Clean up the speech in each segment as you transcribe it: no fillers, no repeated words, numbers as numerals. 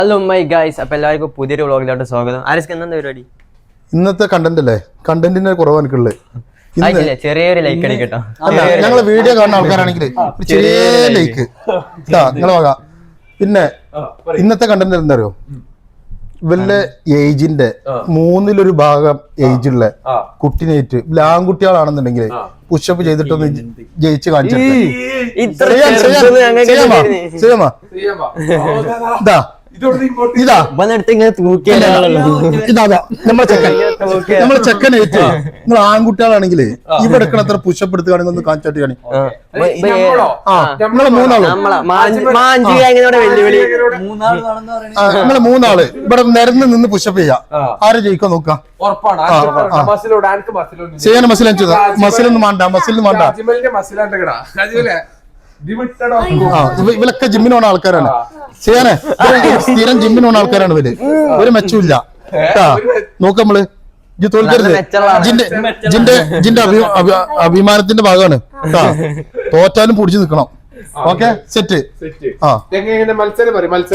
Hello my guys, അപ്പൊ എല്ലാവർക്കും പുതിയൊരു വ്ളോഗിലോട്ട് സ്വാഗതം. ആരിസ്ക്ക് എന്താ പരിപാടി? ഇന്നത്തെ കണ്ടന്റ് അല്ലേ, കണ്ടന്റിന്റെ കുറവ് എനിക്കുള്ളത്. ചെറിയൊരു ലൈക്ക് അടിക്കട്ടോ. ഞങ്ങള് വീഡിയോ കാണുന്ന ആൾക്കാരാണെങ്കിൽ ചെറിയ ലൈക്ക് നിങ്ങളെ വക. പിന്നെ ഇന്നത്തെ കണ്ടന്റ് എന്താ അറിയോ, വല്ല ഏജിന്റെ 1/3 ഭാഗം ഏജുള്ള കുട്ടിനേറ്റ് ആൺകുട്ടികളാണെന്നുണ്ടെങ്കിൽ പുഷപ്പ് ചെയ്തിട്ടൊന്ന് ജയിച്ച് കാണിച്ചു. നമ്മളെ ചെക്കനേറ്റ് നിങ്ങൾ ആൺകുട്ടികളാണെങ്കിൽ ഇവിടെ എടുക്കണത്ര പുഷപ്പ് എടുത്തുകയാണെങ്കിൽ ഒന്ന് കാണിച്ചാട്ട് കാണി. നിങ്ങള് മൂന്നാള് ഇവിടെ നിരന്ന് നിന്ന് പുഷപ്പ് ചെയ്യാം. ആരെ ജയിക്കാൻ നോക്കാം. ചെയ്യാൻ മസിലൊന്നും വേണ്ട, മസിലൊന്നും വേണ്ട. ഇവലൊക്കെ ജിമ്മിന് പോണ ആൾക്കാരാണ്. ചെയ്യാനേ സ്ഥിരം ജിമ്മിന് പോണ ആൾക്കാരാണ് ഇവര്. ഒരു മെച്ചമില്ല നോക്ക നമ്മള്. ഇജ്ജ് തോൽക്കരുത്. ജിന്റെ അഭിമാനത്തിന്റെ ഭാഗമാണ്. തോറ്റാലും പൊടിച്ചു നിക്കണം. Okay, set.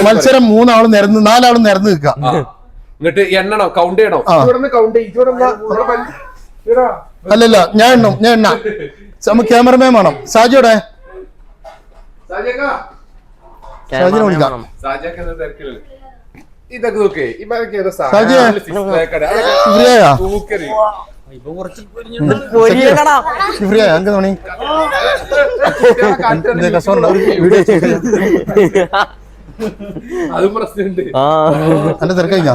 മത്സരം 3 ആളും നിരന്ന് 4 ആളും നിരന്ന് നിൽക്കാം. അല്ലല്ല, ഞാൻ എണ്ണ. നമുക്ക് ക്യാമറമാൻ വേണം. സാജിയോടെ ഷാജിനെ വിളിക്കാം. എന്റെ തിരക്കഴിഞ്ഞ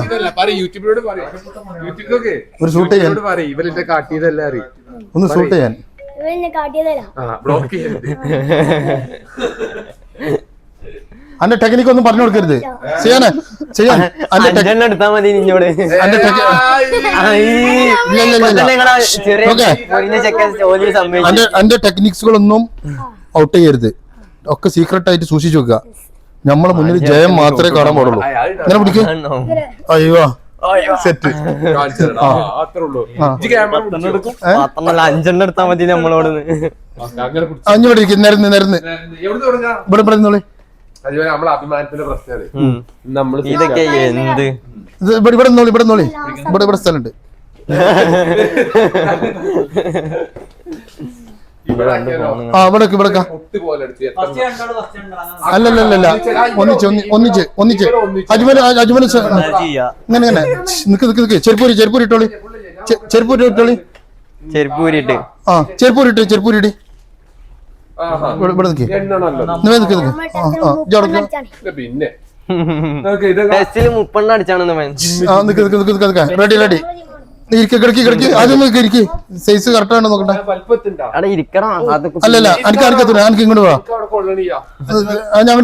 ഒരു ഷൂട്ട് ചെയ്യാൻ, ഒന്ന് ഷൂട്ട് ചെയ്യാൻ. അന്റെ ടെക്നിക്ക് ഒന്നും പറഞ്ഞു കൊടുക്കരുത്. ചെയ്യാൻ എടുത്താ മതി. നിന്നോട് അന്റെ ടെക്നിക്സുകളൊന്നും ഔട്ട് ചെയ്യരുത്. ഒക്കെ സീക്രട്ട് ആയിട്ട് സൂക്ഷിച്ചു വെക്കുക. നമ്മളെ മുന്നിൽ ജയം മാത്രമേ കാണാൻ പാടുള്ളൂ. ഇങ്ങനെ പിടിക്കും. അയ്യോ സെറ്റ്. 5 എടുത്താ മതി. നമ്മളോട് 5 ഇരിക്കും. നിരന്ന് ഇവിടെ പറഞ്ഞോളി. അഭിമാനത്തിന്റെ പ്രശ്നമാണ്. ഇതൊക്കെ എന്ത് ഇവിടെ സ്ഥലമുണ്ട്. അല്ലല്ല, ഒന്നിച്ച് അജ്മൽ ഇങ്ങനെ നിക്ക്. ചെരുപ്പൂരി ഇട്ടോളി. ചെരുപ്പൂരിട്ട് ഇവിടെ പിന്നെ റെഡി കിടക്കി. ആദ്യം ഇരിക്കി. സൈസ് കറക്റ്റ് ആണോ നോക്കട്ടെ. അല്ലല്ല, എനിക്ക് ഇങ്ങോട്ട് പോവാ. ഞാൻ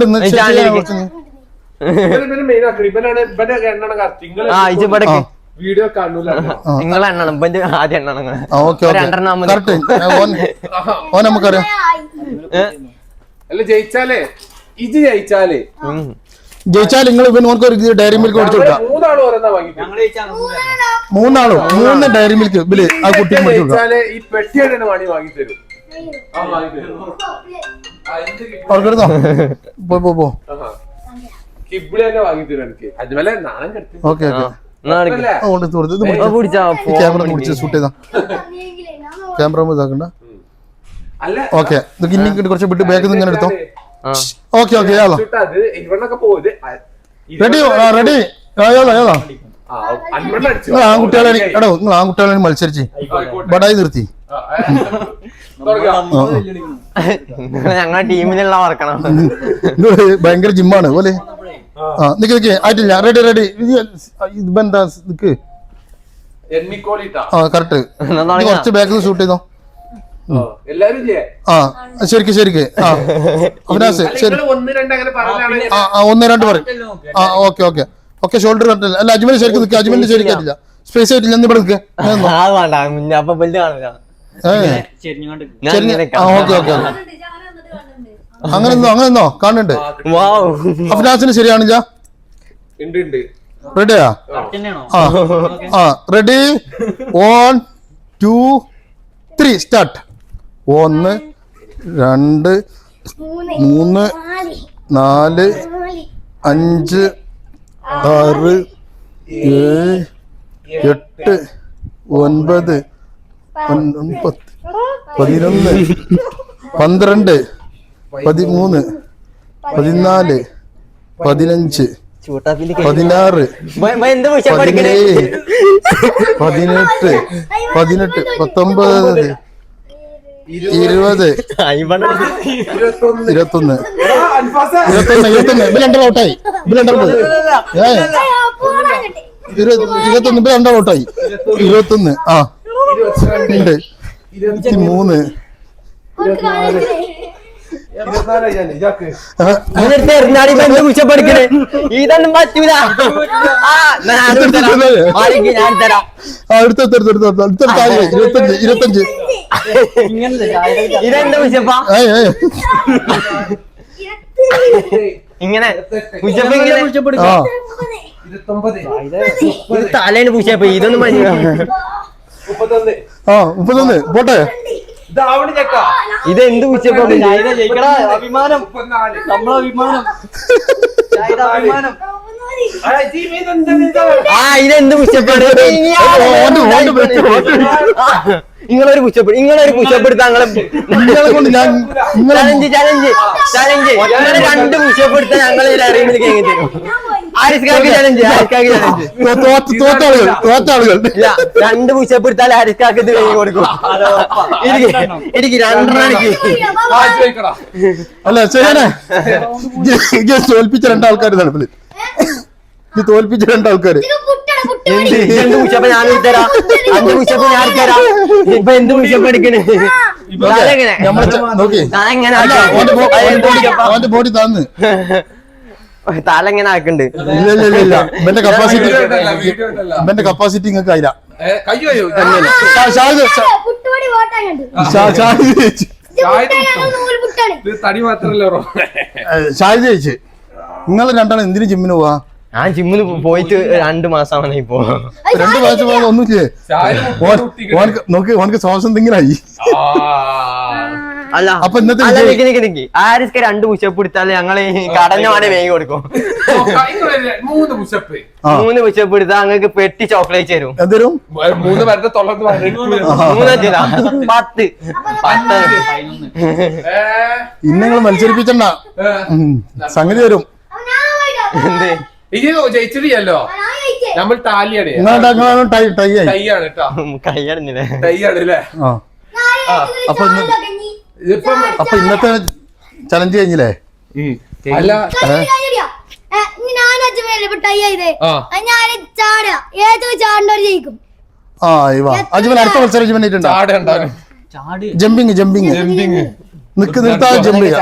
വീഡിയോ കാണൂല. നമുക്കറിയാം. അല്ല, ജയിച്ചാലേ നിങ്ങൾ ഇവനൊരു ഡയറി മിൽക്ക് മേടിച്ചു കൊടുക്കാം. 3 ഡയറി മിൽക്ക് ബില് ആ കുട്ടി ഈ പെട്ടിയാണ് വാങ്ങി തരും. പോ. Okay camera ഇതാക്കണ്ട. ഓക്കെ, കുറച്ച് വിട്ട് ബാക്കിൽ നിന്ന് ഇങ്ങനെ എടുത്തോ. Okay ready. ആൺകുട്ടികളെ മത്സരിച്ച് ബടായി നിർത്തി. ഞങ്ങളുടെ ടീമിലുള്ള വർക്കണം. ഭയങ്കര ജിമ്മാണ് പോലെ. നിക്ക് ആയിട്ടില്ല. റെഡി. ഇതെന്താ നിക്ക്. കറക്റ്റ്. കുറച്ച് ബാക്കിൽ ഷൂട്ട് ചെയ്തോ. ശരിക്ക് അവിനാസ് ശരി. 1 2 പറയും. Okay shoulder correct. അല്ല, അജ്മൽ ശരിക്കും നിൽക്കുക. അജ്മലിന്റെ ശരിക്കായിട്ടില്ല. സ്പേസ് ആയിട്ടില്ല. ഇവിടെ നിൽക്കുക. അങ്ങനെന്നോ കാണുന്നുണ്ട്. അഫ്നാസിന് ശരിയാണില്ല. റെഡിയാ? Ready 1 2 3 start. 1 2 3 4 5 6 7 8 9 10 11 12 13 14 15 16 എന്ത് പുഷ പഠിക്കണേ 17 18 19 20 21 രണ്ടാൾ ഔട്ടായി 21 രണ്ടാൾ ഔട്ടായി 21 ആ 22 23 എന്ത് പുഷ പഠിക്കണേ ഇതൊന്നും പറ്റൂല ഞാൻ തരാം അടുത്ത 25 ഇതെന്താ പുഷപ്പാ ഇങ്ങനെ പുഷപ്പ് ഇത് തലേന് പുഷപ്പ് ഇതൊന്നും ആ 31 പോട്ടെ ഇതെന്ത് പുഷപ്പാ അഭിമാനം നമ്മളെ അഭിമാനം ഇതെന്ത് പുഷപ്പാണ് നിങ്ങളൊരു പുഷപ്പ് എടുത്താൽ ചലഞ്ച് രണ്ട് പുഷപ്പ് എടുത്താൽ ഞങ്ങൾ അറിയുന്നത് കഴിഞ്ഞു തരും ആരിസ്കാക്ക് ചലഞ്ച് തോറ്റ ആളുകൾ രണ്ട് പുഷപ്പ് എടുത്താൽ ആരിസ്കാക്ക് ഇത് കഴിഞ്ഞ് കൊടുക്കും എനിക്ക് രണ്ടെണ്ണം അല്ല ചെയ്യാനേ തോൽപ്പിച്ച രണ്ടാൾക്കാർ നടപ്പില് തോൽപ്പിച്ച രണ്ടാൾക്കാര് എന്ത് പുഷപ്പ് ഞാൻ തരാം 5 പുഷപ്പ് ഞാൻ തരാം ഇപ്പൊ എന്ത് പുഷപ്പ് എടുക്കണേ നോക്കി അവന്റെ ബോഡി താന്ന് തല എങ്ങനെ ആക്കണ്ട് ഇല്ല ഇവന്റെ കപ്പാസിറ്റി നിങ്ങൾക്ക് ആയില്ല ഷാഹിദ് ജയിച്ച് നിങ്ങൾ രണ്ടാണ് എന്തിനു ജിമ്മിന് പോവാ ഞാൻ ജിമ്മിന് പോയിട്ട് 2 മാസമാണ് ഇപ്പോ 2 മാസം ഒന്നുമില്ലേ നോക്ക് ഓനക്ക് ശ്വാസം എന്തെങ്കിലായി അല്ല അപ്പൊ ഇന്നത്തെ ആരിസ്ക 2 പുഷപ്പ് എടുത്താൽ ഞങ്ങള് കടഞ്ഞവാണെ വേഗം കൊടുക്കും 3 പുഷപ്പ് 3 പുഷപ്പ് എടുത്താൽ ഞങ്ങൾക്ക് പെട്ടി ചോക്ലേറ്റ് തരും എന്തേലും 3 പേരുടെ 10 ഇന്നങ്ങൾ മത്സരിപ്പിച്ചണ്ട സംഗതി വരും എന്ത് ഇത് ജയിച്ചിട്ടില്ലല്ലോ നമ്മൾ ടാലിയാണ് ടൈയാണ് കേട്ടോ കൈയടഞ്ഞില്ലേ ടൈയാണ് അല്ലേ അപ്പൊ ഇന്നത്തെ ചലഞ്ച് കഴിഞ്ഞില്ലേ അല്ല അജ്മൽ അടുത്ത മത്സരം അജ്മനായിട്ടുണ്ടോ ജമ്പിങ് നിർത്താതെ ജമ്പ് ചെയ്യാം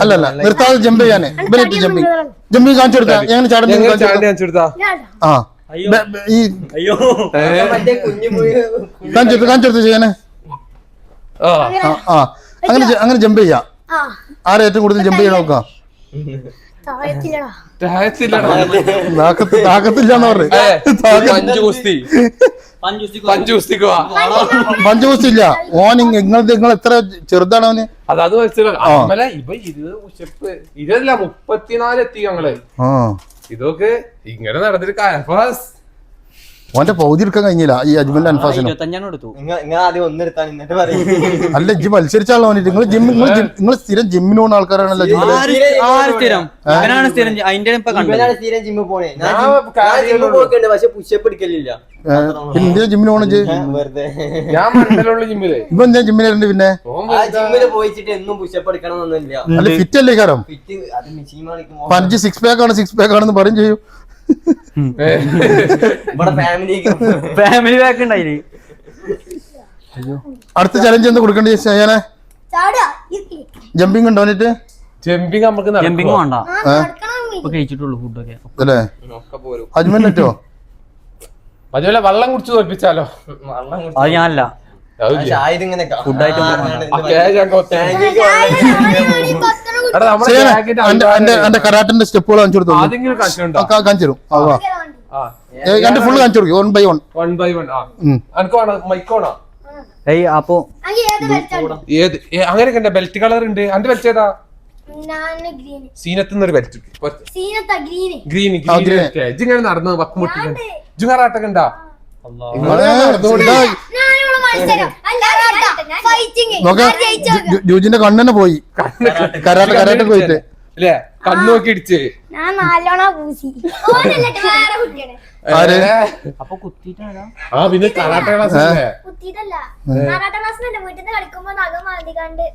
അല്ലല്ല നിർത്താതെ ജമ്പ് ചെയ്യാനേ ഇവനായിട്ട് ജമ്പിങ് കാണിച്ചു കൊടുത്താ എങ്ങനെ ചാടുന്ന ആ ഈ കാണിച്ചു കൊടുത്ത ചെയ്യാനേ അങ്ങനെ ജമ്പ് ചെയ്യാം ആരാ ഏറ്റവും കൂടുതൽ ജമ്പ് ചെയ്യണം നോക്കാം താക്കത്തില്ലാന്ന് പഞ്ചുകുസ്തി ഇല്ല ഓൻ നിങ്ങൾ എത്ര ചെറുതാണ് അവന് അത് മനസ്സിലായി ഇപ്പൊ 34 എത്തി ഞങ്ങള് ഇതൊക്കെ ഇങ്ങനെ നടന്നിട്ട് ഓന്റെ പൗതി എടുക്കാൻ കഴിഞ്ഞില്ല ഈ അജ്മലിന്റെ അൻഫാസിനും അല്ല ഇജ്ജ് മത്സരിച്ചാണല്ലോ നിങ്ങൾ സ്ഥിരം ജിമ്മിന് പോകുന്ന ആൾക്കാരാണല്ലോ ഇന്ത്യ ജിമ്മിന് പോണ ഞാൻ മണ്ഡലമുള്ള ജിമ്മില് ഇപ്പൊ എന്താ ജിമ്മിലുണ്ട് പിന്നെ അല്ല ഫിറ്റ് അല്ലേ കാരം 5 6 പാക്ക് ആണെന്ന് പറയും ചെയ്യും ഫാമിലി പാക്ക് ഉണ്ടായി അടുത്ത ചലഞ്ച് എന്താ കൊടുക്കണ്ടേ ചെയ്യാനെ ജമ്പിങ് ഉണ്ടോ എന്നിട്ട് ജമ്പിങ് നമുക്ക് ജമ്പിങ് വേണ്ട കഴിച്ചിട്ടുള്ളൂ ഫുഡൊക്കെ അല്ലേ അജ്മൽ പറ്റോ അതുപോലെ വെള്ളം കുടിച്ച് തോൽപ്പിച്ചാലോ അത് ഞാനല്ല എന്റെ കരാട്ടിന്റെ സ്റ്റെപ്പുകൾ കാണിച്ചു കൊടുത്തു കാണിച്ചു തരും എന്റെ ഫുള്ള് കാണിച്ചു കൊടുക്കും 1 by 1 അപ്പൊ അങ്ങനെയൊക്കെ ബെൽറ്റ് കളർ ഉണ്ട്. അന്റെ ബെൽറ്റ് ഏതാ? സീനത്തുനിന്നൊരു ബെൽറ്റ് ഗ്രീൻ ആ, green. ഇങ്ങനെ നടന്നു വക്കുമുട്ടിട്ടുണ്ട് ഇജുങ്ങാറാട്ടൊക്കെ ഉണ്ടാ ജൂജിന്റെ കണ്ണന്നെ പോയി കരാട്ടെ പോയിട്ട് അല്ലേ കണ്ണു നോക്കി ഇടിച്ച് ഞാൻ നല്ലോണം പൂസി ആര് അപ്പൊ കുത്തിട്ടാ ആ പിന്നെ കരാട്ട ക്ലാസ് കുത്തിയിട്ടല്ല കരാട്ട ക്ലാസ്സിനല്ലേ വീട്ടിൽ നിന്ന് കളിക്കുമ്പോ നഖം മാന്തിക്കാണ്ട്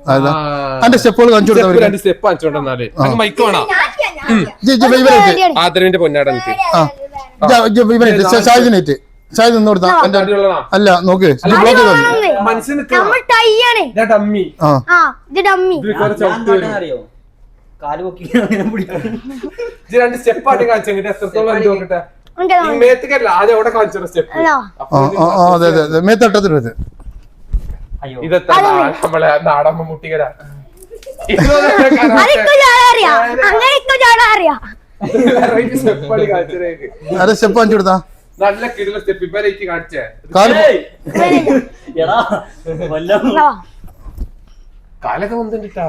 അതാ അതിന്റെ സ്റ്റെപ്പുകൾ കാണിച്ചു കൊടുത്തവർക്ക് രണ്ട് സ്റ്റെപ്പ് കാണിച്ചോണ്ടെന്നാല് അങ്ങ് മൈക്ക് വേണം ആദരവിന്റെ പൊന്നാട നിൽക്ക് ഷാജിനേറ്റ് ഷാജ് നിന്ന് കൊടുത്താ അല്ല നോക്ക് ബ്ലോക്ക് തന്നു മനസ്സിന് നമ്മൾ ടൈ ആണ് ഡമ്മി ആ ഇത് ഡമ്മി അറിയോ കാല് പൊക്കി ഇത് രണ്ട് സ്റ്റെപ്പ് ആയിട്ട് കാണിച്ചെങ്കിൽ എത്രത്തോളം എന്ത് നോക്കട്ടെ ഈ മേത്തേക്കല്ല ആദ്യം അവിടെ കാണിച്ചോ സ്റ്റെപ്പ് അതെ അതെ മേത്തട്ടത്തിന് വരുന്നത് അയ്യോ ഇതെത്ര നമ്മളെ നാടമ്മ മുട്ടികരാ അതൊക്കെ ചാടാറിയാ അങ്ങനെയൊക്കെ ചാടാറിയാ സ്റ്റെപ്പാണ് കാണിച്ചതേക്ക് അതെ സ്റ്റെപ്പ് കാണിച്ചു കൊടുത്താ നല്ല കിടുന്ന സ്റ്റെപ്പ് ഇവരേക്ക് കാണിച്ചേ കാല് എടാ വല്ലം കാലൊക്കെ വന്നിട്ടാ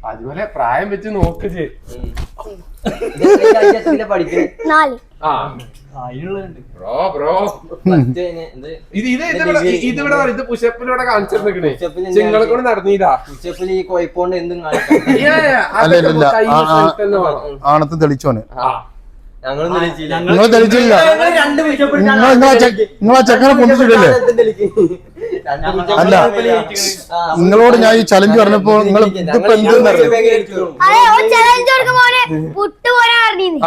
അതുപോലെ പ്രായം വെച്ച് നോക്ക് നാല് ആ അതിനുള്ളതുണ്ട് ബ്രോ ബ്രോ ഇതിവിടെ ഇത് പുഷപ്പിലൂടെ കാണിച്ചിരുന്നേ നിങ്ങളെ കൂടെ നടന്നീരാ ഈ കോഴിപ്പോണ്ട് എന്തും അല്ല ഇല്ല ആണത്ത് തെളിച്ചോന് നിങ്ങൾ തെളിച്ചില്ല നിങ്ങളാ ചെക്കനെ പൊന്തിച്ചിട്ടല്ലേ അല്ല നിങ്ങളോട് ഞാൻ ഈ ചലഞ്ച് പറഞ്ഞപ്പോ നിങ്ങൾ ഇതിപ്പോ എന്തെന്ന് അതെ ചലഞ്ച് കൊടുക്കുമ്പോ പുട്ട് പോലെ അറിഞ്ഞീന്ന്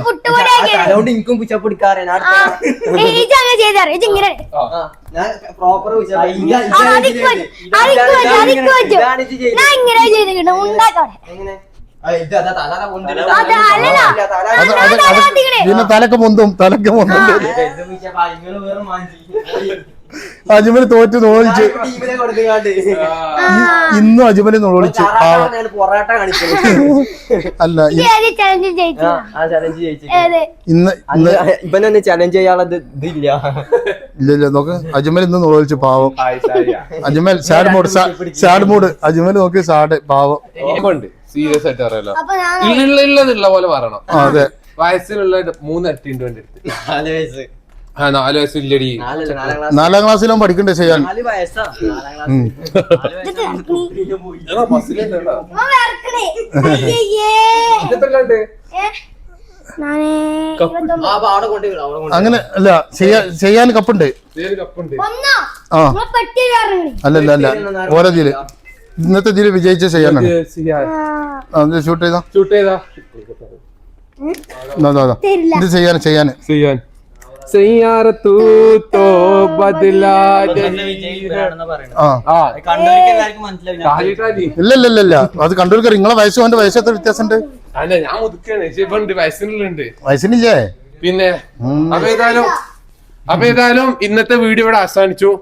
പുട്ട് പോലെ അതുകൊണ്ട് എനിക്കും പുഷപ്പ് എടുക്കാറ് അങ്ങനെ ചെയ്താറ് ഇത് ഇങ്ങനെ ഞാൻ ഇങ്ങനെ ചെയ്തിട്ടുണ്ട് ഉണ്ടാക്കാടെ പിന്നെ തലക്ക് പൊന്തും അജ്മല് തോറ്റ് നോളിച്ച് ഇന്നും അജ്മല് നോളിച്ച് പൊറാട്ട കാണിച്ചു അല്ല ഇന്ന് ഇവനൊന്ന് ചലഞ്ച് ചെയ്യാനുള്ളത് ഇതില്ല ഇല്ല നോക്ക് അജ്മൽ ഇന്ന് നോളിച്ച് പാവം അജ്മൽ സാഡ് മൂഡ് അജ്മൽ നോക്കി സാഡ് പാവം സീരിയസ് ആയിട്ട് അറിയാലോ ഉള്ള പോലെ പറയണം അതെ വയസ്സിലുള്ള 3 അട്ടിണ്ട് വേണ്ടി 4 വയസ്സില്ലടി 4ാം ക്ലാസ്സിലും പഠിക്കണ്ടേ ചെയ്യാൻ അങ്ങനെ അല്ല ചെയ്യാൻ കപ്പുണ്ട് ആ അല്ലല്ല അല്ല ഓരോ ഇതില് ഇന്നത്തെ ഇതില് വിജയിച്ച ചെയ്യാനാണ് ഷൂട്ട് ചെയ്താ ഇത് ചെയ്യാൻ ഇല്ല അത് കണ്ടൂർക്കർ നിങ്ങളെ വയസ്സുകൊണ്ട് വയസ്സെത്ര വ്യത്യാസമുണ്ട് ഞാൻ മുതുക്കാണ് വയസ്സിനില്ലേ പിന്നെ അപ്പൊ ഏതായാലും ഇന്നത്തെ വീഡിയോ ഇവിടെ അവസാനിച്ചു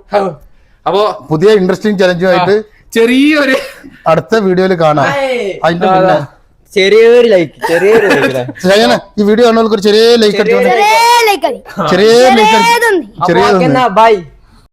അപ്പൊ പുതിയ ഇൻട്രസ്റ്റിംഗ് ചലഞ്ചുമായിട്ട് ചെറിയൊരു അടുത്ത വീഡിയോയിൽ കാണാം അതിന്റെ മുന്നേ ചെറിയൊരു ലൈക്ക് ഈ വീഡിയോ കാണുന്നവർക്ക് ഒരു ചെറിയ ലൈക്ക് അടിച്ചോണ്ട് ചെറിയ ലൈക്ക് ബൈ.